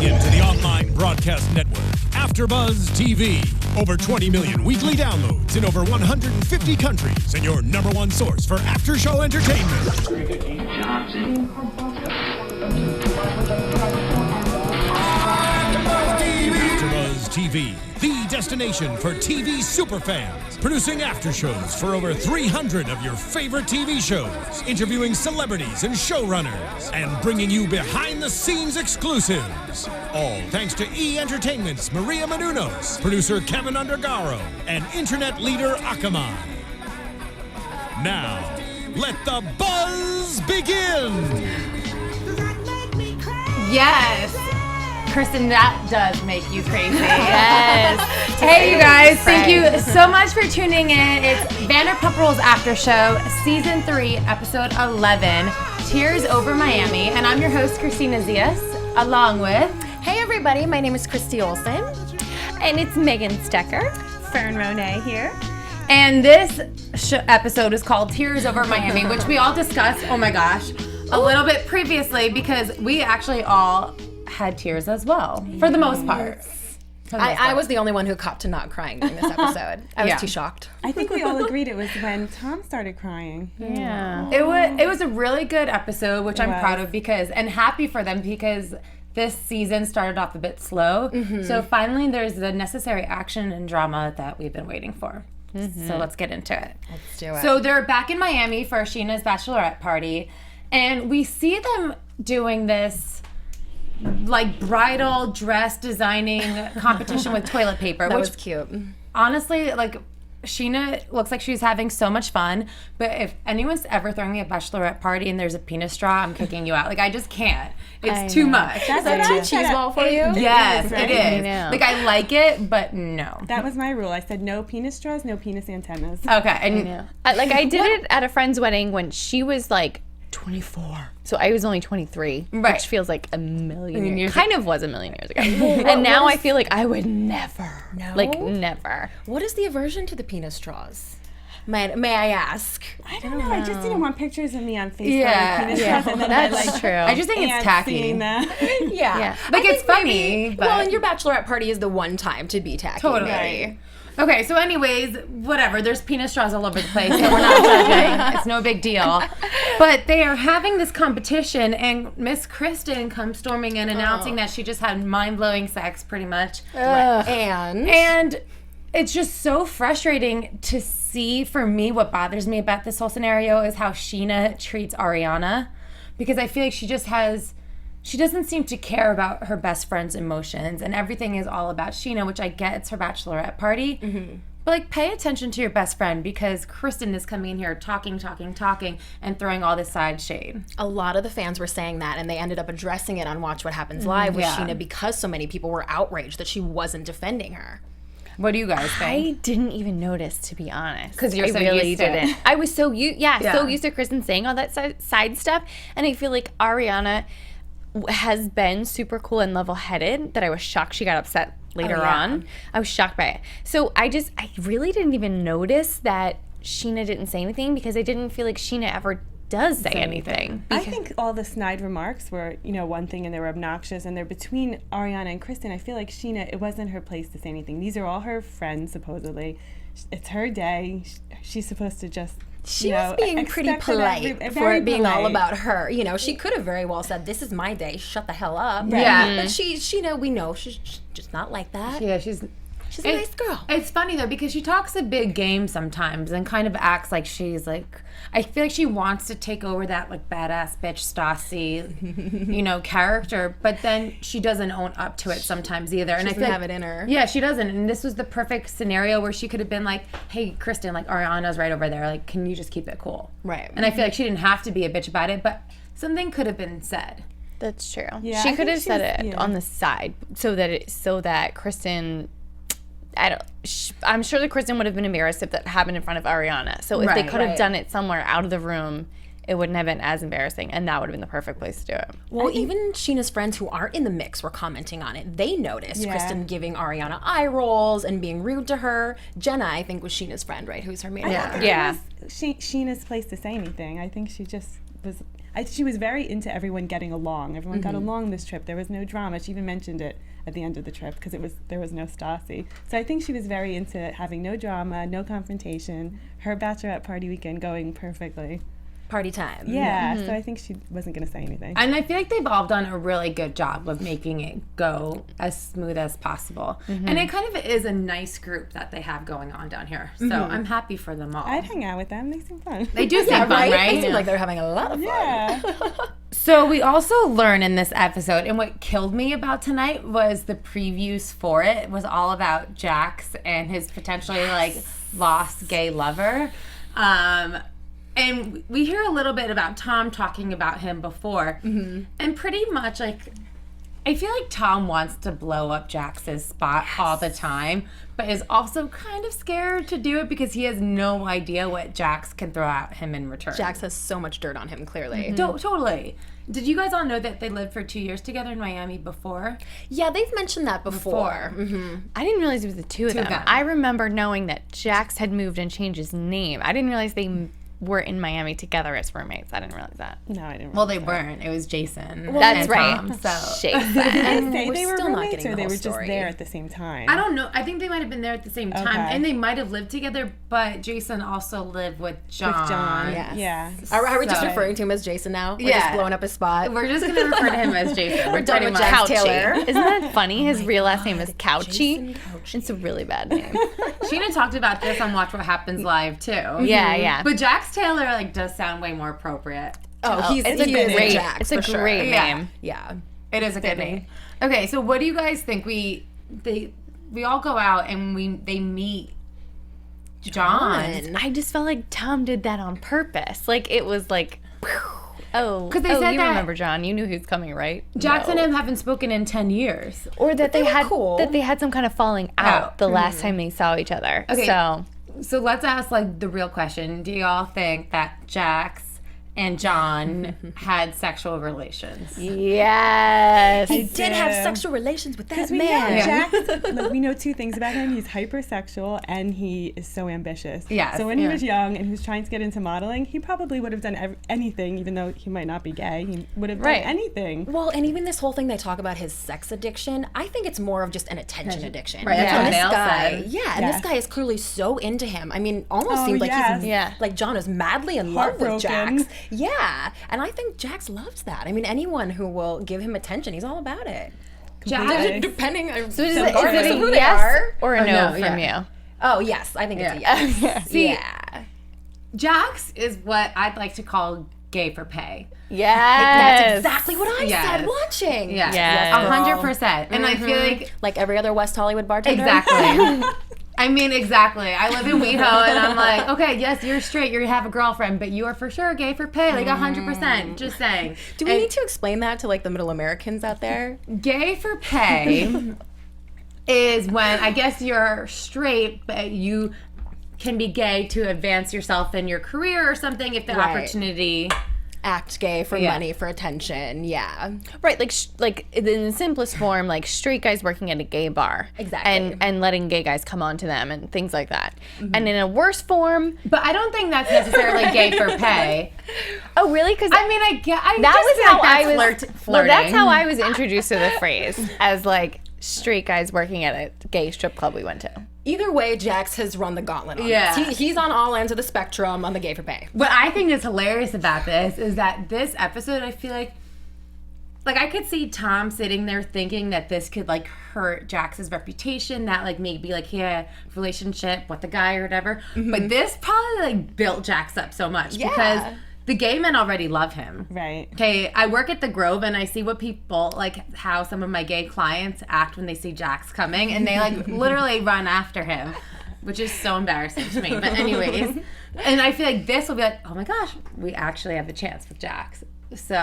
into the online broadcast network, AFTERBUZZ TV. Over 20 million weekly downloads in over 150 countries, and your number one source for after-show entertainment. AFTERBUZZ TV, the destination for TV superfans. Producing aftershows for over 300 of your favorite TV shows. Interviewing celebrities and showrunners. And bringing you behind-the-scenes exclusives. All thanks to E! Entertainment's Maria Menounos, producer Kevin Undergaro, and internet leader Akamai. Now, let the buzz begin! Yes! Kristen, that does make you crazy. Yes. Hey, you guys. Thank you so much for tuning in. It's Vanderpump Rules After Show, Season 3, Episode 11, Tears Over Miami. And I'm your host, Christina Zias, along with... Hey, everybody. My name is Christy Olsen. And it's Megan Stecher. Fern, Ronay here. And this episode is called Tears Over Miami, which we all discussed, oh my gosh, a little bit previously because we actually all... had tears as well, for the most part. I was the only one who copped to not crying during this episode. I was too shocked. I think we all agreed it was when Tom started crying. Yeah. It was a really good episode, which I'm proud of and happy for them because this season started off a bit slow. Mm-hmm. So finally there's the necessary action and drama that we've been waiting for. Mm-hmm. So let's get into it. Let's do it. So they're back in Miami for Sheena's bachelorette party, and we see them doing this like bridal dress designing competition with toilet paper. That was cute. Honestly, like Sheena looks like she's having so much fun, but if anyone's ever throwing me a bachelorette party and there's a penis straw, I'm kicking you out. Like I just can't. It's too much. That's a too cheese ball for you? Yes, right? it is. Like I like it, but no. That was my rule. I said no penis straws, no penis antennas. Okay. And I did it at a friend's wedding when she was like 24. So I was only 23, which feels like a million years. Kind of was a million years ago. And now I feel like I would never. No? Like never. What is the aversion to the penis straws? May I ask? I don't know. I just didn't want pictures of me on Facebook Yeah. with penis straws. And then That's true. I just think it's tacky. seeing that. Yeah. Like it's funny, but Well, and your bachelorette party is the one time to be tacky. Totally. Right. Okay, so anyways, whatever. There's penis straws all over the place, so we're not judging. It's no big deal. But they are having this competition, and Miss Kristen comes storming in, announcing that she just had mind-blowing sex, pretty much. And it's just so frustrating to see, for me, what bothers me about this whole scenario is how Sheena treats Ariana. Because I feel like she doesn't seem to care about her best friend's emotions, and everything is all about Sheena, which I get it's her bachelorette party. Mm-hmm. But like, pay attention to your best friend because Kristen is coming in here talking, and throwing all this side shade. A lot of the fans were saying that, and they ended up addressing it on Watch What Happens Live with Sheena because so many people were outraged that she wasn't defending her. What do you guys think? I didn't even notice, to be honest. Because you're I so really used to it. didn't. I was so used to Kristen saying all that side stuff, and I feel like Ariana has been super cool and level-headed that I was shocked she got upset later on. I was shocked by it. So I really didn't even notice that Sheena didn't say anything because I didn't feel like Sheena ever does say anything. I think all the snide remarks were, one thing, and they were obnoxious, and they're between Ariana and Kristen. I feel like Sheena, it wasn't her place to say anything. These are all her friends, supposedly. It's her day. She's supposed to just... She was being pretty polite for it being all about her. She could have very well said, "This is my day. Shut the hell up." Right. Yeah. But we know she's just not like that. Yeah, she's a nice girl. It's funny though because she talks a big game sometimes and kind of acts like she's like. I feel like she wants to take over that like badass bitch Stassi, character, but then she doesn't own up to it sometimes either. She doesn't have it in her. Yeah, she doesn't. And this was the perfect scenario where she could have been like, "Hey, Kristen, like Ariana's right over there. Like, can you just keep it cool?" Right. And I feel like she didn't have to be a bitch about it, but something could have been said. That's true. Yeah, she could have said it on the side so that Kristen. I'm sure that Kristen would have been embarrassed if that happened in front of Ariana. So if they could have done it somewhere out of the room, it wouldn't have been as embarrassing, and that would have been the perfect place to do it. Well, even Sheena's friends who aren't in the mix were commenting on it. They noticed Kristen giving Ariana eye rolls and being rude to her. Jenna, I think, was Sheena's friend, right? Who's her main I partner. don't think it was Sheena's place to say anything. I think she just was she was very into everyone getting along. Everyone got along this trip. There was no drama. She even mentioned it at the end of the trip because there was no Stassi. So I think she was very into having no drama, no confrontation. Her bachelorette party weekend going perfectly. Party time. Yeah, so I think she wasn't going to say anything. And I feel like they've all done a really good job of making it go as smooth as possible. And it kind of is a nice group that they have going on down here. So I'm happy for them all. I'd hang out with them. They seem fun. They do seem fun, right? They seem like they're having a lot of fun. Yeah. So we also learn in this episode, and what killed me about tonight was the previews for it. It was all about Jax and his potentially like lost gay lover. And we hear a little bit about Tom talking about him before. And pretty much like, I feel like Tom wants to blow up Jax's spot all the time, but is also kind of scared to do it because he has no idea what Jax can throw at him in return. Jax has so much dirt on him, clearly. Totally. Did you guys all know that they lived for 2 years together in Miami before? Yeah, they've mentioned that before. I didn't realize it was the two of them. I remember knowing that Jax had moved and changed his name. I didn't realize they were in Miami together as roommates. I didn't realize that. No, I didn't. Well, they weren't. It was Jason. Well, that's and right. Tom, so. Jason. And Say we're they were still not roommates getting or the they whole were story. just there at the same time. I don't know. I think they might have been there at the same time, Okay. and they might have lived together. But Jason also lived with John. With John. Yes. Yeah. Are we just So- referring to him as Jason now? We're Yeah. just blowing up his spot. We're just gonna refer to him as Jason. We're done pretty with much. Jax Taylor. Isn't that funny? His real last name is Couchy. Jason Couchy. It's a really bad name. Sheena talked about this on Watch What Happens Live too. Yeah. But Jax Taylor like does sound way more appropriate. He's it's a he is great. Jax, It's a for sure. great Yeah. name. Yeah. It is a good name. Okay, so what do you guys think? We all go out and they meet John. I just felt like Tom did that on purpose. Like it was like, oh, 'Cause they said you that- remember John? You knew he was coming, right? Jax and No. him haven't spoken in 10 years. Or that they were had cool. that they had some kind of falling out the last time they saw each other. Okay. So So let's ask like the real question. Do y'all think that Jax and John had sexual relations? yes, He did have do. sexual relations with that Because we know man. Jax, like, we know two things about him. He's hypersexual and he is so ambitious. Yes, So when he was young and he was trying to get into modeling, he probably would have done anything, even though he might not be gay. He would have done anything. Well, and even this whole thing they talk about his sex addiction, I think it's more of just an attention addiction. Right, that's And what this Vail guy, said. yeah, and Yes. this guy is clearly so into him. I mean, almost Oh, seems like yes. he's Yeah. like John is madly in love with Heartbroken. Jax. Yeah, and I think Jax loves that. I mean, anyone who will give him attention, he's all about it. Completely. Depending on So is regardless it of a who they yes are. or a no no, from yeah. you? Oh yes, I think it's a Yeah. yes. See, yeah. Jax is what I'd like to call gay for pay. Yes, That's exactly what I Yes. said watching. Yeah, Yes. 100%. And I feel like Like every other West Hollywood bartender. exactly. I mean, exactly. I live in WeHo, and I'm like, okay, yes, you're straight, you have a girlfriend, but you are for sure gay for pay, like 100%. Just saying. Do we And need to explain that to like the middle Americans out there? gay for pay is when I guess you're straight, but you can be gay to advance yourself in your career or something if the Right. opportunity. Act gay for Yeah. money, for attention. Yeah. Right, like in the simplest form, like straight guys working at a gay bar, Exactly. and letting gay guys come on to them and things like that. And in a worse form, But I don't think that's necessarily gay for pay. oh really? Because I mean, I that just was feel how like I that's was. flirting. Well, that's how I was introduced to the phrase as like straight guys working at a gay strip club we went to. Either way, Jax has run the gauntlet on Yeah. this. He's on all ends of the spectrum on the gay for pay. What I think is hilarious about this is that this episode, I feel like I could see Tom sitting there thinking that this could like hurt Jax's reputation, that like maybe like he had a relationship with the guy or whatever. But this probably like built Jax up so much because the gay men already love him. Right. Okay, I work at the Grove and I see what people like how some of my gay clients act when they see Jax coming, and they like literally run after him, which is so embarrassing to me. But anyways, and I feel like this will be like, oh my gosh, we actually have a chance with Jax. So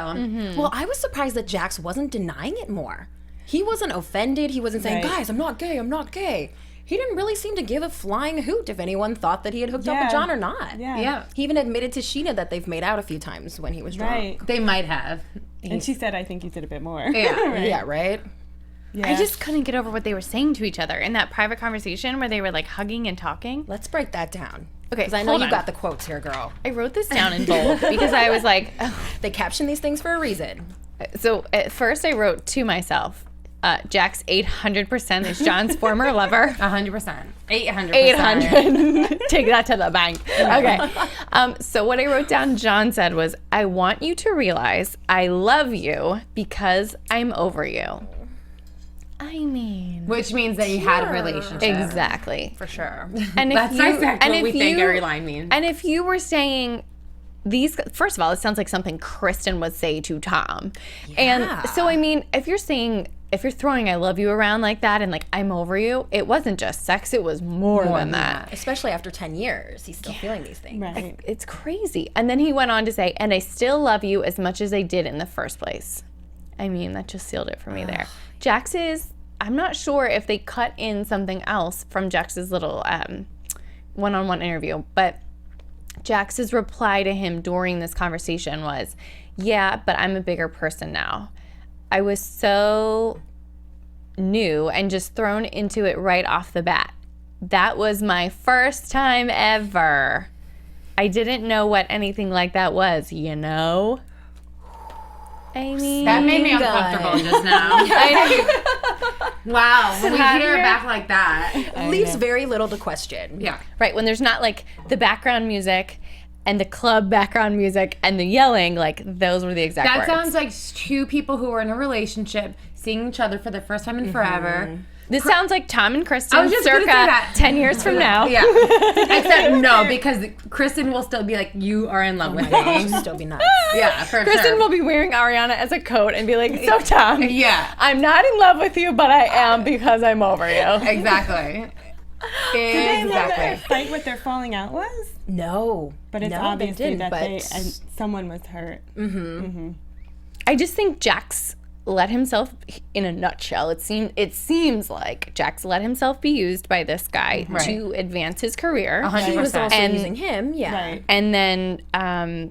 Well, I was surprised that Jax wasn't denying it more. He wasn't offended. He wasn't saying, Right. guys, I'm not gay, I'm not gay. He didn't really seem to give a flying hoot if anyone thought that he had hooked up with Yeah. John or not. yeah, He even admitted to Sheena that they've made out a few times when he was drunk. Right. they might have. And she said, I think you did a bit more. Yeah. Right. Yeah, right? Yeah. I just couldn't get over what they were saying to each other in that private conversation where they were like hugging and talking. Let's break that down. Okay, Because I know hold you on. got the quotes here, girl. I wrote this down in bold because I was like, They caption these things for a reason. so at first I wrote to myself, Jax 800% is John's former lover. 100%. 800%. 800. Take that to the bank. Okay. So what I wrote down John said was, I want you to realize I love you because I'm over you. I mean. Which means that you had a relationship. Exactly. For sure. And That's exactly what we think every line means. And if you were saying these, first of all, it sounds like something Kristen would say to Tom. And so, I mean, if you're throwing I love you around like that and like I'm over you, it wasn't just sex, it was more than that. Especially after 10 years, he's still feeling these things. Right. It's crazy. And then he went on to say, and I still love you as much as I did in the first place. I mean, that just sealed it for me there. Jax is, I'm not sure if they cut in something else from Jax's little one-on-one interview, but Jax's reply to him during this conversation was, yeah, but I'm a bigger person now. I was so new and just thrown into it right off the bat. That was my first time ever. I didn't know what anything like that was, you know? I mean, That made me uncomfortable just now. Wow, when we hear it back like that. Leaves very little to question. Yeah. right, when there's not like the background music and the club background music and the yelling, like those were the exact That words. sounds like two people who are in a relationship, seeing each other for the first time in forever. This sounds like Tom and Kristen I was just gonna circa say that. 10 years from now. Yeah. Except no, because Kristen will still be like, you are in love with me. Still be nuts. Yeah, for Kristen sure. will be wearing Ariana as a coat and be like, so Tom, Yeah. I'm not in love with you, but I am because I'm over you. Exactly. Exactly. Fight what their falling out was, No. but it's No, obviously they didn't, that but someone was hurt. I just think Jax let himself, in a nutshell, it seems like Jax let himself be used by this guy to advance his career. 100%. he was also And- using him, yeah. Right. And then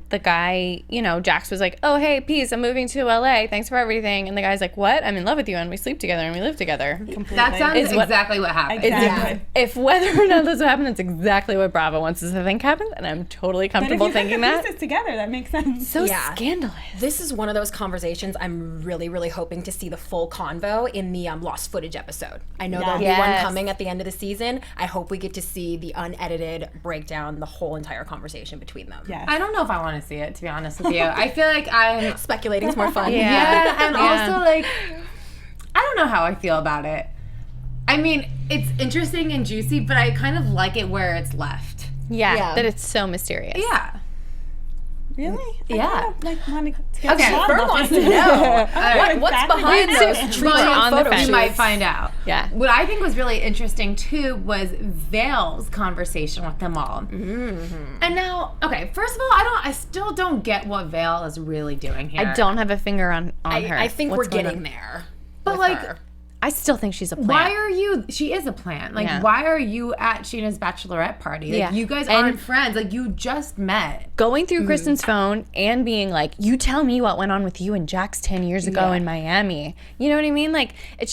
the guy, Jax was like, oh, hey, peace, I'm moving to LA. Thanks for everything. And the guy's like, what? I'm in love with you and we sleep together and we live together. Completely. That sounds Is what- exactly what happened. Exactly. If whether or not this happened, that's exactly what Bravo wants us to think happened. And I'm totally But if comfortable you put thinking the that. pieces together, that makes sense. So Yeah. scandalous. This is one of those conversations I'm really, really hoping to see the full convo in the lost footage episode. I know there'll be one Yes. coming at the end of the season. I hope we get to see the unedited breakdown, the whole entire conversation between them. Yes. I don't know if I want to see it, to be honest with you. I feel like I'm... Speculating's more fun. Yeah, and also, like, I don't know how I feel about it. I mean, it's interesting and juicy, but I kind of like it where it's left. Yeah, that it's so mysterious. Yeah. Really? Yeah. Want to get Okay, shot Fern about wants it. to know. What What's exactly behind happened? those trees Well, on on the photo fence. You shoots? might find out. Yeah. What I think was really interesting too was Vail's conversation with them all. Mm-hmm. And now, okay, first of all, I still don't get what Vail is really doing here. I don't have a finger on her. I think What's we're going getting on? there. But with like, her. I still think she's a plant. why are you? She is a plant. Like, Yeah. why are you at Sheena's bachelorette party? Like, Yeah. you guys And- aren't friends. Like, you just met. Going through Kristen's phone and being like, you tell me what went on with you and Jax 10 years ago in Miami. You know what I mean? Like, it's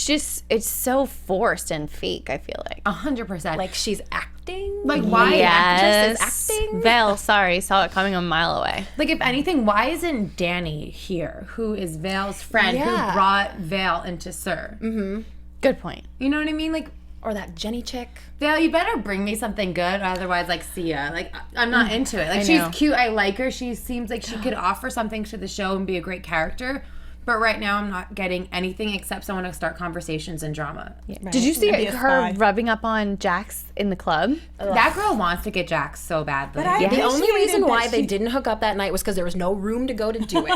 so forced and fake, I feel like. 100%. Like she's acting. Like, why? Yes. actress is acting? Vail, sorry, saw it coming a mile away. Like, if anything, why isn't Danny here, who is Vail's friend, Yeah. who brought Vail into Sir? Good point. You know what I mean? Like, Or that Jenny chick. Vail, you better bring me something good, otherwise, like, see ya. Like, I'm not into it. Like, I she's know. cute. I like her. She seems like she could offer something to the show and be a great character. But right now, I'm not getting anything except someone to start conversations and drama. Did you see And be a her spy. rubbing up on Jax in the club? That girl wants to get Jax so badly. But I The only appreciated reason that why they she- didn't hook up that night was because there was no room to go to do it.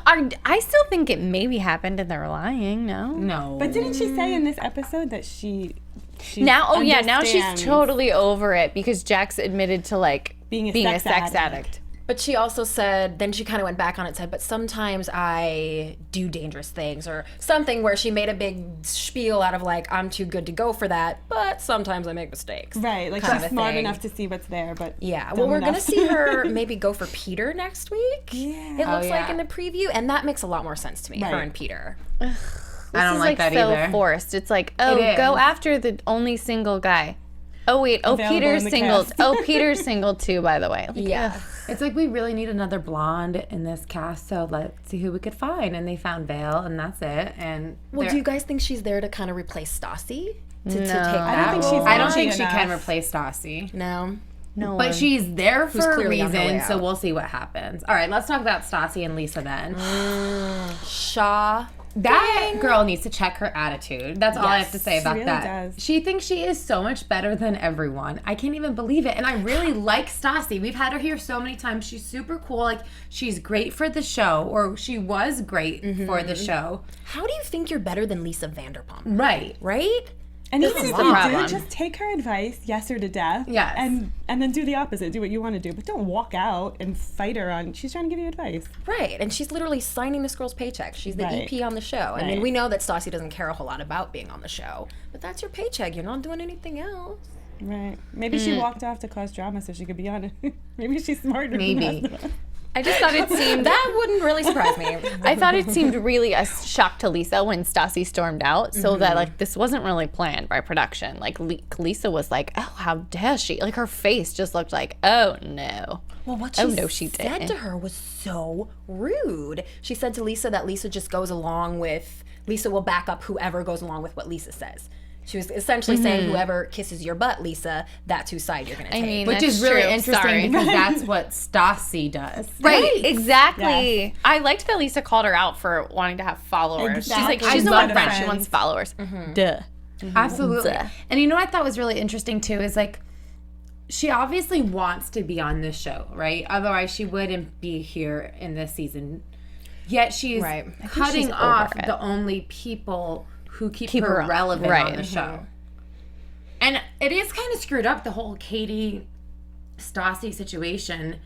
I still think it maybe happened and they're lying, no? No. But didn't she say in this episode that she Now she's understands totally over it because Jax admitted to like Being a being sex a sex addict. But she also said, then she kind of went back on it, said, but sometimes I do dangerous things or something where she made a big spiel out of like, I'm too good to go for that, but sometimes I make mistakes. Right, like kind she's of a smart thing. enough to see what's there, but Yeah, dumb well, we're going to enough. see her maybe go for Peter next week. Yeah. It looks like yeah. in the preview, and that makes a lot more sense to me, her Right. and Peter. I don't This is like that so either. forced. It's like, oh, It go is. after the only single guy. Oh wait, Peter's in the single. cast. Peter's single too, by the way. Yeah. It's like we really need another blonde in this cast, so let's see who we could find. And they found Vail, and that's it. And Well, do you guys think she's there to kind of replace Stassi? To take I that don't think role? she's I don't think she enough. can replace Stassi. No. No, But she's there for a clearly on her way reason, so out. we'll see what happens. All right, let's talk about Stassi and Lisa then. Shaw. That girl needs to check her attitude. That's all I have to say about really that. does. She thinks she is so much better than everyone. I can't even believe it. And I really like Stassi. We've had her here so many times. She's super cool. Like, she's great for the show, or she was great for the show. How do you think you're better than Lisa Vanderpump? Right. Right? And even if you problem. do, just take her advice, yes her to death. Yes. And then do the opposite. Do what you want to do. But don't walk out and fight her on, she's trying to give you advice. Right. And she's literally signing this girl's paycheck. She's the Right. EP on the show. I mean, Right. we know that Stassi doesn't care a whole lot about being on the show. But that's your paycheck. You're not doing anything else. Right. Maybe she walked off to cause drama so she could be on it. Maybe she's smarter Maybe. than us. I just thought it seemed That wouldn't really surprise me. I thought it seemed really a shock to Lisa when Stassi stormed out, so that like this wasn't really planned by production. Like Lisa was like, "Oh, how dare she!" Like her face just looked like, "Oh no." Well, what she, she said didn't. to her was so rude. She said to Lisa that Lisa just goes along with, Lisa will back up whoever goes along with what Lisa says. She was essentially saying whoever kisses your butt, Lisa, that's whose side you're going to take. I mean, Which that's is really true. interesting Sorry. because that's what Stassi does. Right, exactly. I liked that Lisa called her out for wanting to have followers. Exactly. She's like, she I doesn't love want friends, she friends. wants followers. Duh. Absolutely. Duh. And you know what I thought was really interesting too is like, she obviously wants to be on this show, right? Otherwise, she wouldn't be here in this season. Yet she's Right. cutting she's off over it. the only people who keep Keep her her on. relevant Right. on the show. And it is kind of screwed up, the whole Katie Stassi situation.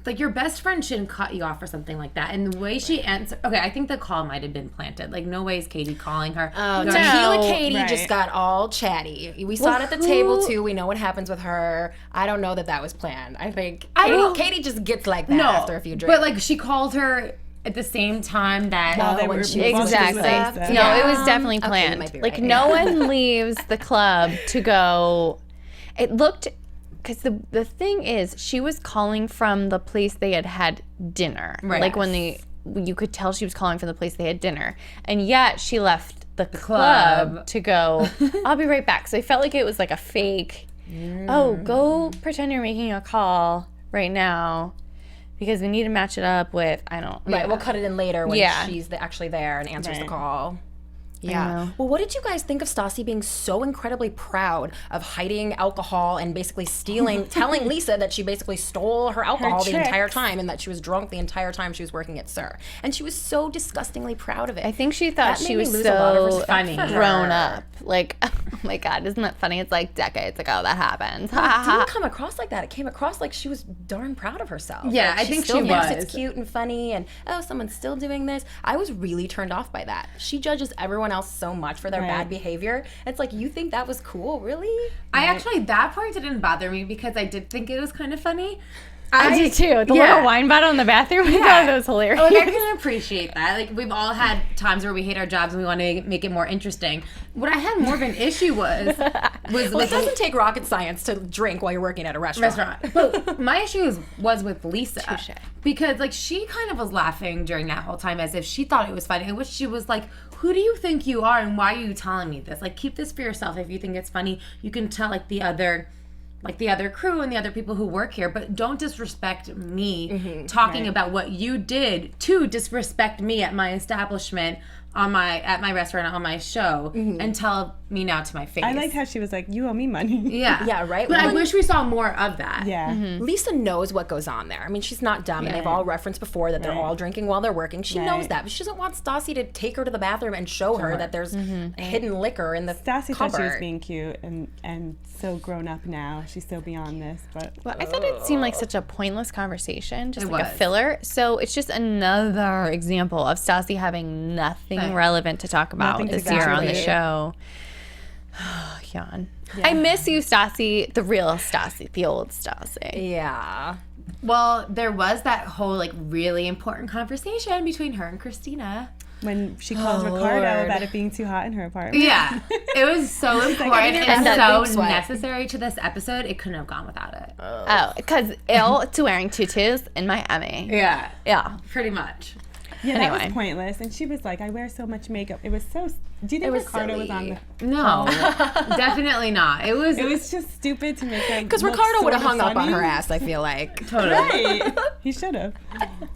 Like, your best friend shouldn't cut you off for something like that. And the way she answered, okay, I think the call might have been planted. Like, no way is Katie calling her. Oh, No, Tequila no. Katie Right. just got all chatty. We saw it at the who- table too. We know what happens with her. I don't know that was planned. I think Katie just gets like that no, after a few drinks. but like she called her at the same time that While they when were she was Exactly. with No, Lisa. it was definitely Okay, you planned. might be Like right. no one leaves the club to go. It looked because the thing is, she was calling from the place they had dinner. Right. Like when you could tell she was calling from the place they had dinner, and yet she left the club. club to go. I'll be right back. So I felt like it was like a fake. Oh, go pretend you're making a call right now. Because we need to match it up with, I don't know. Right, we'll cut it in later when Yeah. she's actually there and answers the Right. call. know. Yeah. Well, what did you guys think of Stassi being so incredibly proud of hiding alcohol and basically stealing, telling Lisa that she basically stole her alcohol the tricks. entire time and that she was drunk the entire time she was working at Sir? And she was so disgustingly proud of it. I think she thought That she made me was lose a lot of so respect for her. grown up. Like, oh my God, isn't that funny? It's like decades ago that happened. It didn't come across like that. It came across like she was darn proud of herself. Yeah, Like, I think still she thinks was. It's cute and funny, and oh, someone's still doing this. I was really turned off by that. She judges everyone else so much for their Right. bad behavior. It's like, you think that was cool, really? I actually, that part didn't bother me because I did think it was kind of funny. I did too. The yeah. little wine bottle in the bathroom. I thought that was hilarious. Like, I can appreciate that. Like, we've all had times where we hate our jobs and we want to make it more interesting. What I had more of an issue was Well, with it doesn't take rocket science to drink while you're working at a restaurant. But my issue was with Lisa. Touche. Because, like, she kind of was laughing during that whole time as if she thought it was funny. I wish she was like, who do you think you are and why are you telling me this? Like, keep this for yourself. If you think it's funny, you can tell, like, the other crew and the other people who work here, but don't disrespect me talking about what you did to disrespect me at my establishment, at my restaurant, on my show, and tell me now to my face. I liked how she was like, you owe me money. Yeah. Yeah, right? But I Well, wish we saw more of that. Yeah. Lisa knows what goes on there. I mean, she's not dumb, and they've all referenced before that they're all drinking while they're working. She knows Right. that, but she doesn't want Stassi to take her to the bathroom and show her that there's hidden liquor in the Stassi cupboard. thought she was being cute and so grown up now. She's so beyond this, but Well, I thought it seemed like such a pointless conversation, just It like a was. filler. So it's just another example of Stassi having nothing relevant to talk about Nothing to this year on the contribute. show. Yawn. I miss you, Stassi, the real Stassi, the old Stassi. Yeah. Well, there was that whole, like, really important conversation between her and Kristina. when she calls Ricardo about it being too hot in her apartment. Yeah, it was so important and so necessary to this episode. It couldn't have gone without it. Oh, because to wearing tutus in Miami. Yeah. Yeah. Pretty much. Yeah, that was pointless. And she was like, I wear so much makeup. It was so... Do you think Ricardo was on the... No, definitely not. It was just stupid to make her because Ricardo would have hung up on her ass, I feel like. Totally. Right. He should have.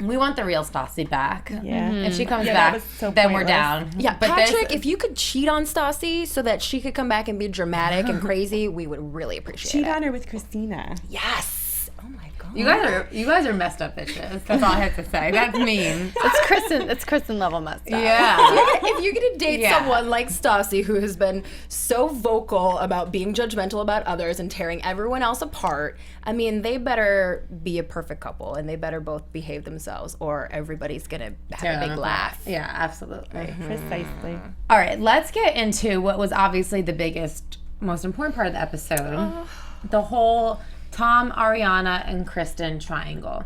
We want the real Stassi back. Yeah. If she comes back, so then we're down. Yeah, but Patrick, if you could cheat on Stassi so that she could come back and be dramatic and crazy, we would really appreciate it. Cheat on her with Kristina. Yes. Oh my god. You guys are messed up bitches. That's all I have to say. That's mean. It's Kristen level messed up. Yeah. If you're gonna date someone like Stassi, who has been so vocal about being judgmental about others and tearing everyone else apart, I mean, they better be a perfect couple and they better both behave themselves, or everybody's gonna have a big laugh. Yeah, absolutely. Precisely. All right, let's get into what was obviously the biggest, most important part of the episode. The whole Tom, Ariana, and Kristen triangle.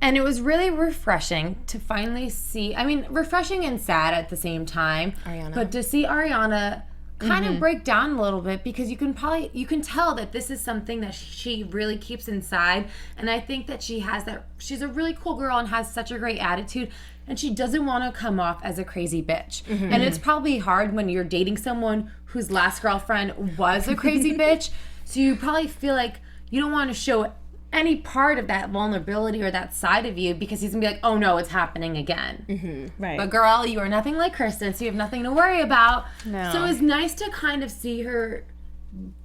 And it was really refreshing to finally see, I mean, refreshing and sad at the same time, but to see Ariana kind of break down a little bit, because you can tell that this is something that she really keeps inside. And I think that she's a really cool girl and has such a great attitude, and she doesn't want to come off as a crazy bitch. And it's probably hard when you're dating someone whose last girlfriend was a crazy bitch, so you probably feel like you don't want to show any part of that vulnerability or that side of you, because he's gonna be like, oh no, it's happening again. Right. But girl, you are nothing like Kristen, so you have nothing to worry about. No. So it was nice to kind of see her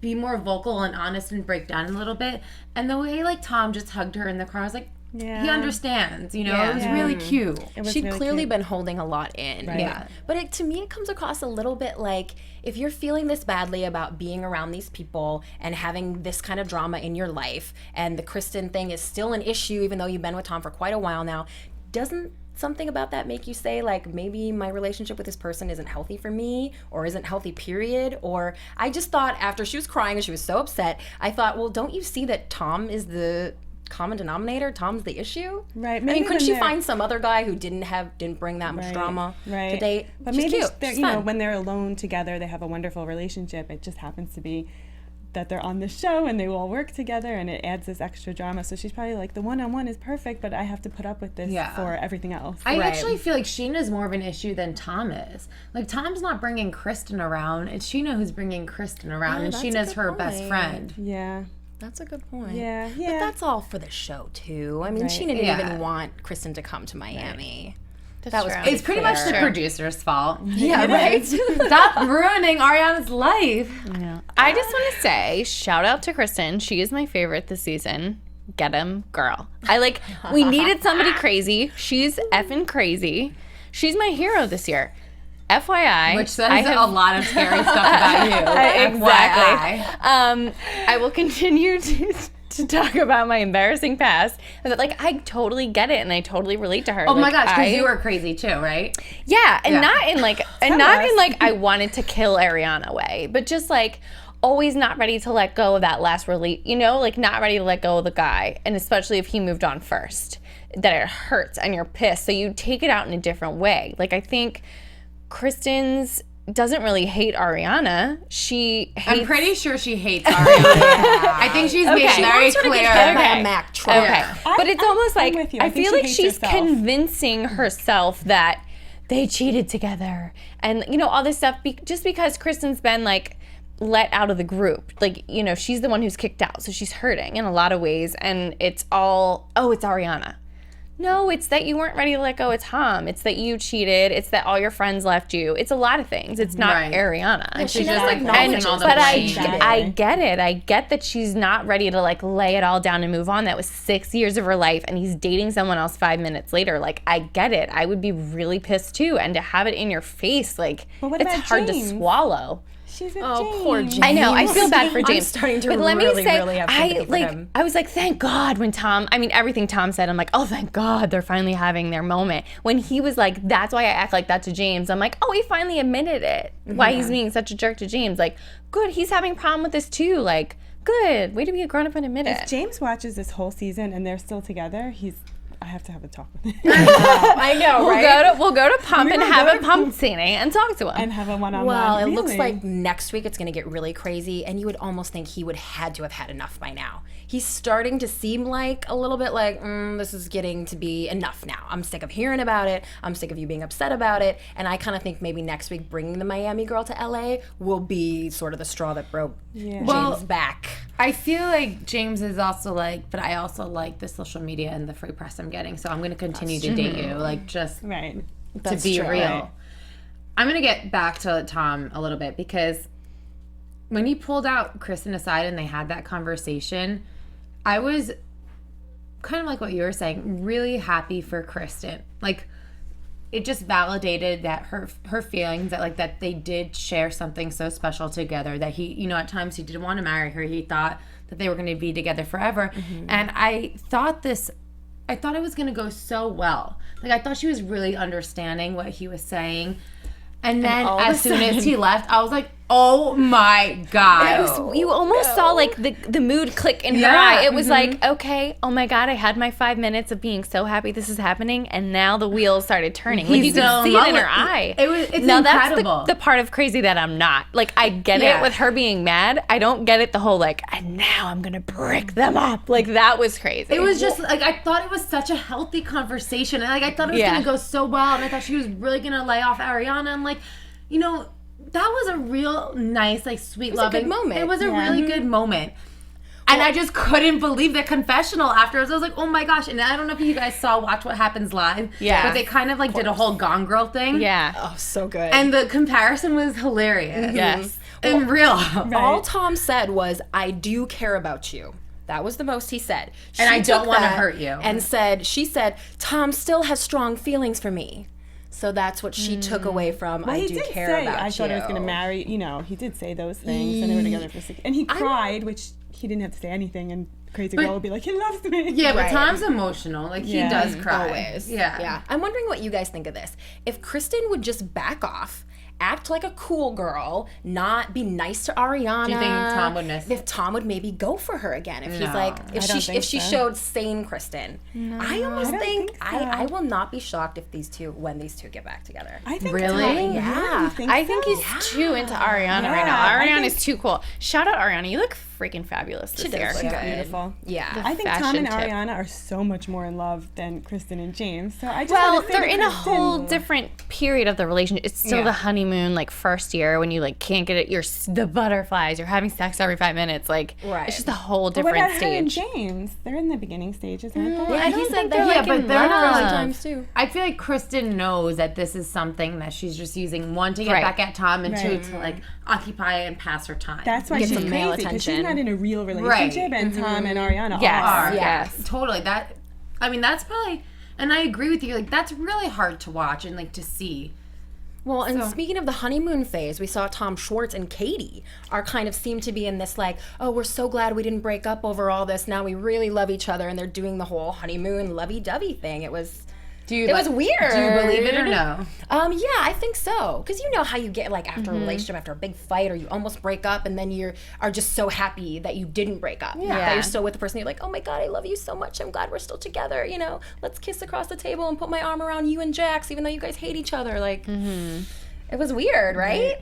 be more vocal and honest and break down a little bit. And the way like Tom just hugged her in the car, I was like, he understands, you know? It was really cute. She'd really clearly been holding a lot in. Right. Yeah. But to me, it comes across a little bit like, if you're feeling this badly about being around these people and having this kind of drama in your life, and the Kristen thing is still an issue, even though you've been with Tom for quite a while now, doesn't something about that make you say, like, maybe my relationship with this person isn't healthy for me, or isn't healthy, period? Or I just thought, after she was crying and she was so upset, I thought, well, don't you see that Tom is the common denominator? Tom's the issue, right? I mean, couldn't she find some other guy who didn't bring that much drama to date? But she's maybe cute. When they're alone together, they have a wonderful relationship. It just happens to be that they're on the show and they all work together, and it adds this extra drama. So she's probably like, the one-on-one is perfect, but I have to put up with this for everything else. I actually feel like Sheena's more of an issue than Tom is. Like, Tom's not bringing Kristen around. It's Sheena who's bringing Kristen around, and Sheena's her best friend. Yeah. That's a good point. Yeah. But that's all for the show, too. I mean, Sheena didn't even want Kristen to come to Miami. That was It's pretty much the producer's fault. Yeah, right? Stop ruining Ariana's life. Yeah. I just want to say, shout out to Kristen. She is my favorite this season. Get him, girl. We needed somebody crazy. She's effing crazy. She's my hero this year. FYI. Which says a lot of scary stuff about you. Exactly. I will continue to talk about my embarrassing past. But I totally get it, and I totally relate to her. Oh my gosh, because you were crazy too, right? Yeah, and not in I wanted to kill Ariana way, but just always not ready to let go of that last not ready to let go of the guy, and especially if he moved on first, that it hurts and you're pissed. So you take it out in a different way. I think Kristen's doesn't really hate Ariana. I'm pretty sure she hates Ariana. I think she's made it very clear. But it's almost like I feel like she's herself. convincing herself that they cheated together, and all this stuff just because Kristen's been let out of the group. She's the one who's kicked out, so she's hurting in a lot of ways, and it's all, it's Ariana. No, it's that you weren't ready to let go of Tom. It's that you cheated. It's that all your friends left you. It's a lot of things. It's not Ariana. And she's just acknowledging all the blame. I get it. I get that she's not ready to lay it all down and move on. That was 6 years of her life, and he's dating someone else 5 minutes later. I get it. I would be really pissed too, and to have it in your face, it's hard to swallow. She's with James. Poor James. I know. I feel bad for James. I'm starting to but let me say, really have sympathy for him. I was thank God when Tom, everything Tom said, I'm oh, thank God they're finally having their moment. When he was that's why I act like that to James, I'm he finally admitted it. Why he's being such a jerk to James. Good, he's having a problem with this too. Good, way to be a grown up and admit it. If James watches this whole season and they're still together, he's I have to have a talk with him. I know, right? We'll go to Pump and have a Pump scene and talk to him. And have a one-on-one. Well, it Really? looks like next week it's going to get really crazy, and you would almost think he would had to have had enough by now. He's starting to seem like a little bit like, this is getting to be enough now. I'm sick of hearing about it. I'm sick of you being upset about it. And I kind of think maybe next week bringing the Miami girl to LA will be sort of the straw that broke James' back. I feel like James is also like, but I also like the social media and the free press I'm getting, so I'm going to continue to date you, like just Right. to be true. real. Right. I'm going to get back to Tom a little bit because when he pulled out Kristen aside and they had that conversation, I was kind of like what you were saying, really happy for Kristen. Like, it just validated that her feelings that like that they did share something so special together, that he, you know, at times he didn't want to marry her. He thought that they were going to be together forever. And I thought it was going to go so well. Like, I thought she was really understanding what he was saying. And then as soon as he left, I was like, oh my God. You almost saw like the mood click in her eye. It was like, okay, oh my God, I had my 5 minutes of being so happy this is happening, and now the wheels started turning. Like, you could see it in her eye. It's now incredible. that's the part of crazy that I'm not. Like, I get it with her being mad. I don't get it the whole like, and now I'm gonna break them up. Like, that was crazy. It was just like, I thought it was such a healthy conversation, and like I thought it was gonna go so well, and I thought she was really gonna lay off Ariana, and like, you know, that was a real nice, like, sweet, loving good moment. It was a really good moment. And I just couldn't believe the confessional afterwards. I was like, oh my gosh. And I don't know if you guys saw Watch What Happens Live. Yeah. But they kind of like did a whole Gone Girl thing. Yeah. Oh, so good. And the comparison was hilarious. Yes. And real. All Tom said was, I do care about you. That was the most he said. And I don't took wanna that hurt you. And she said, Tom still has strong feelings for me. So that's what she took away from, Well, I he do did care say, about you. I thought I was going to marry, you know, he did say those things, and they were together for 6 and he cried, which he didn't have to say anything, and Crazy Girl would be like, he loves me. Yeah, but Right. Tom's emotional. Like, he does cry. Always. Yeah. Yeah. I'm wondering what you guys think of this. If Kristen would just back off, act like a cool girl, not be nice to Ariana. Do you think Tom would miss? If Tom would maybe go for her again. If he's No, like, I don't think if she so. showed sane Kristen. I almost don't think, think so. I will not be shocked if when these two get back together. I think Really? Tom, Yeah. you think I think so? he's too into Ariana right now. I Ariana think- is too cool. Shout out Ariana. You look freaking fabulous this year. does look good. beautiful. Yeah. I think Tom fashion and tip. Ariana are so much more in love than Kristen and James. So I just Well, wanna say they're to in a Kristen, whole different period of the relationship. It's still the honeymoon, like, first year when you like can't get it. You're the butterflies. You're having sex every 5 minutes. Like, Right. it's just a whole But what different about her and stage. James? They're in the beginning stages, aren't they? I don't think they're Yeah, like but in they're not love. like Times too. I feel like Kristen knows that this is something that she's just using, one, to get Right. back at Tom, and two, Right. to like occupy and pass her time. That's why Get she's some male crazy, because she's attention. not in a real relationship, and Tom and Ariana Yes. are. Yes. Totally. I mean, that's probably, and I agree with you, like, that's really hard to watch and like to see. Well, and speaking of the honeymoon phase, we saw Tom Schwartz and Katie are kind of seem to be in this like, oh, we're so glad we didn't break up over all this. Now we really love each other, and they're doing the whole honeymoon lovey-dovey thing. It was was weird. Do you believe it or no? Yeah, I think so. Because you know how you get like after a relationship, after a big fight, or you almost break up, and then are just so happy that you didn't break up. Yeah. That you're still with the person. You're like, oh my God, I love you so much. I'm glad we're still together. You know, let's kiss across the table and put my arm around you and Jax, even though you guys hate each other. Like, it was weird, right?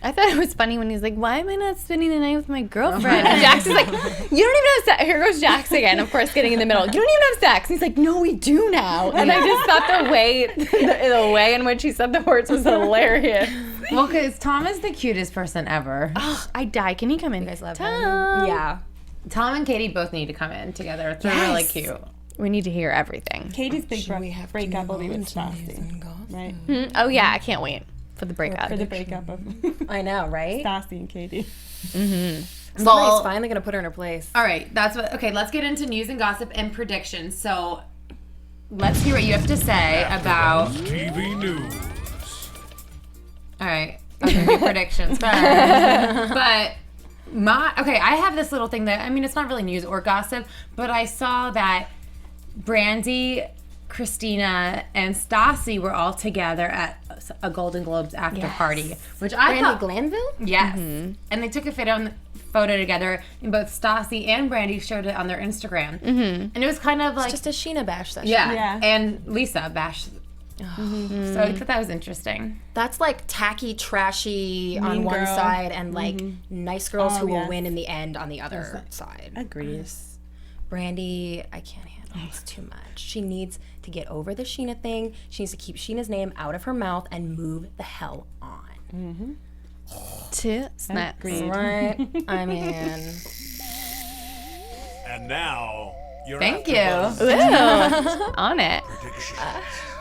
I thought it was funny when he's like, why am I not spending the night with my girlfriend? And Jax is like, you don't even have sex. Here goes Jax again, of course, getting in the middle. You don't even have sex. And he's like, no, we do now. And I just thought the way in which he said the words was hilarious. Well, because Tom is the cutest person ever. Oh, I die. Can he come in? You guys love Tom. him. Yeah. Tom and Katie both need to come in together. They're really cute. We need to hear everything. Katie's big breakup will be with Stassi, right? Oh, yeah. I can't wait for the breakup. For the breakup of I know, right? Stassi and Katie. Somebody's Well, finally going to put her in her place. all right, let's get into news and gossip and predictions. So let's hear what you have to say about. TV news. All right, okay, your predictions. But I have this little thing that, I mean, it's not really news or gossip, but I saw that Brandi Kristina and Stassi were all together at a Golden Globes after party, which I Brandi thought Glanville? yes, and they took a photo together, and both Stassi and Brandi shared it on their Instagram, and it was kind of like Just a Sheena bash session. yeah, and Lisa bash. So I thought that was interesting. That's like tacky, trashy on Mean one girl. side and like nice girls who will yes. win in the end on the other side. Agrees. Brandi, I can't handle this too much. She needs to get over the Sheena thing. She needs to keep Sheena's name out of her mouth and move the hell on. Two snaps. Agreed. Right? I mean, And now, your Thank you. Ooh, on it.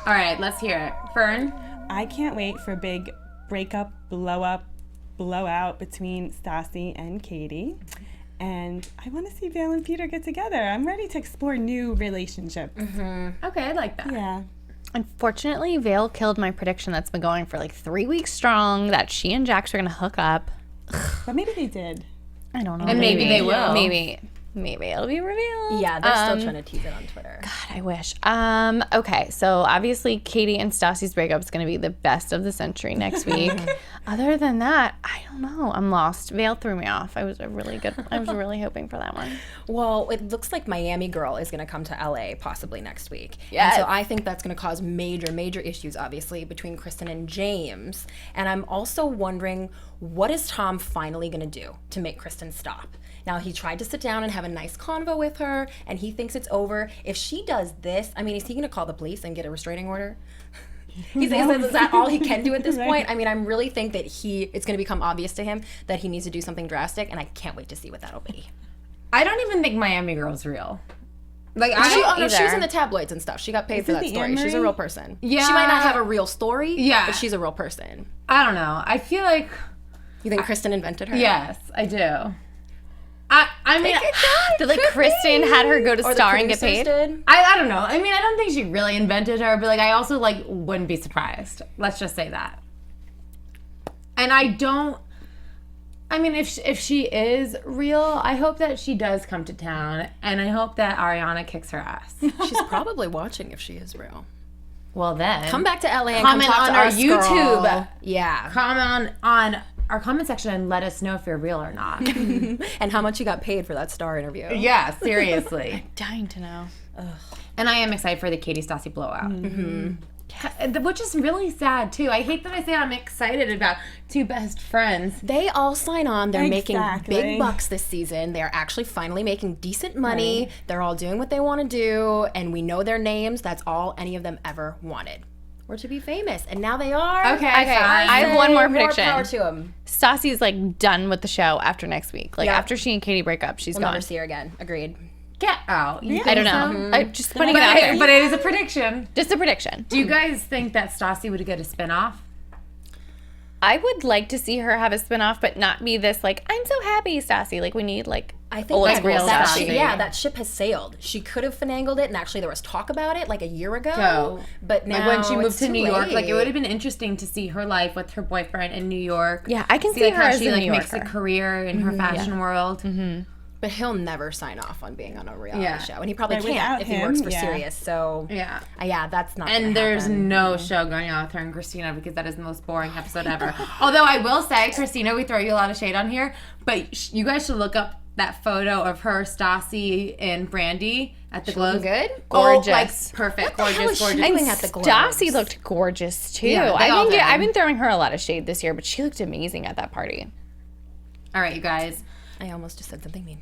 All right, let's hear it. Fern? I can't wait for big breakup, blowout between Stassi and Katie. And I want to see Vail and Peter get together. I'm ready to explore new relationships. Okay, I like that. Yeah. Unfortunately, Vail killed my prediction that's been going for like 3 weeks strong that she and Jax are going to hook up. But maybe they did. I don't know. And maybe they will. Maybe it'll be revealed. yeah, they're still trying to tease it on Twitter. God, I wish. Okay, so obviously Katie and Stassi's breakup is going to be the best of the century next week. Other than that, I don't know. I'm lost. Vail threw me off. I was really hoping for that one. Well, it looks like Miami Girl is going to come to LA possibly next week. Yes. And so I think that's going to cause major issues, obviously, between Kristen and James. And I'm also wondering, what is Tom finally going to do to make Kristen stop? Now, he tried to sit down and have a nice convo with her, and he thinks it's over. If she does this, I mean, is he going to call the police and get a restraining order? Is that all he can do at this point? I mean, I really think that it's going to become obvious to him that he needs to do something drastic, and I can't wait to see what that'll be. I don't even think Miami Girl's real. Like, I She don't was either. in the tabloids and stuff. She got paid for it that the story. Anne She's a Marie? real person. Yeah. She might not have a real story, Yeah. but she's a real person. I don't know. I feel like, You think Kristen invented her? yes, I do. I mean, Did like Kristen had her go to Or the star and get producers paid? did? I don't know. I mean, I don't think she really invented her, but like, I also like wouldn't be surprised. Let's just say that. And I don't. I mean, if she is real, I hope that she does come to town, and I hope that Ariana kicks her ass. She's probably watching if she is real. Well, then Come back to LA and Comment come talk on to our us, YouTube. girl. Yeah. comment on our comment section and let us know if you're real or not. And how much you got paid for that star interview. Yeah, seriously. Dying to know. And I am excited for the Katie Stassi blowout. Which is really sad, too. I hate that I say I'm excited about two best friends. They all sign on. They're making Exactly. big bucks this season. They're actually finally making decent money. They're all doing what they want to do. And we know their names. That's all any of them ever wanted. Were to be famous. And now they are. Okay, Okay, fine. I have one more prediction. More power to them. Stassi's like done with the show after next week. Like Yeah. after she and Katie break up, she's We'll gone. never see her again. Agreed. Get out. You I don't think know. so? I'm just putting it out there. But it is a prediction. Just a prediction. Do you guys think that Stassi would get a spinoff? I would like to see her have a spinoff, but not be this like, I'm so happy, Stassi. Like we need like I think old that, school real that Stassi. ship, yeah, that ship has sailed. She could have finagled it, and actually there was talk about it like a year ago. Go. But now Like when she moved it's to too New York, like it late. would have been interesting to see her life with her boyfriend in New York. Yeah, I can see like her how as she a like New makes a Yorker. career in her fashion world. But he'll never sign off on being on a reality Yeah. show, and he probably Right, can't without if he him, works for yeah. Sirius. So Yeah. yeah, that's not. gonna And there's happen. no show going on with her and Kristina because that is the most boring episode ever. Although I will say, Kristina, we throw you a lot of shade on here, but you guys should look up that photo of her, Stassi, and Brandi at the Globes. good? Gorgeous. Oh, like perfect, the hell gorgeous, is she gorgeous. doing at the Globes? Stassi looked gorgeous too. Yeah, they all did. I've been throwing her a lot of shade this year, but she looked amazing at that party. All right, you guys. I almost just said something mean.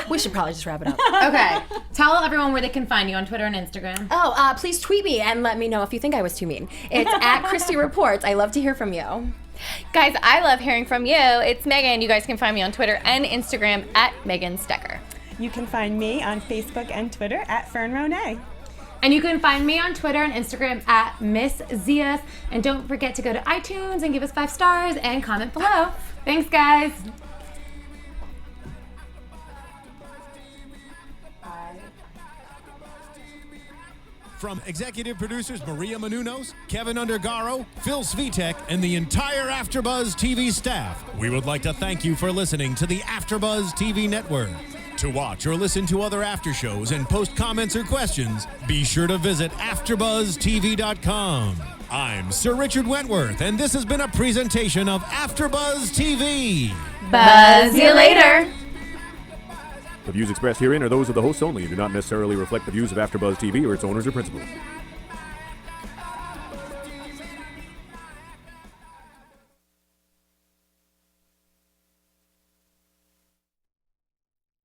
We should probably just wrap it up. Okay, tell everyone where they can find you on Twitter and Instagram. Oh, please tweet me and let me know if you think I was too mean. It's at Christy Reports. I love to hear from you. Guys, I love hearing from you. It's Megan. You guys can find me on Twitter and Instagram at Megan Stecher. You can find me on Facebook and Twitter at Fern Ronay. And you can find me on Twitter and Instagram at Miss Zias. And don't forget to go to iTunes and give us 5 stars and comment below. Thanks, guys. From executive producers Maria Menounos, Kevin Undergaro, Phil Svitek, and the entire AfterBuzz TV staff, we would like to thank you for listening to the AfterBuzz TV network. To watch or listen to other after shows and post comments or questions, be sure to visit AfterBuzzTV.com. I'm Sir Richard Wentworth, and this has been a presentation of AfterBuzz TV. Buzz you later. The views expressed herein are those of the hosts only and do not necessarily reflect the views of AfterBuzz TV or its owners or principals.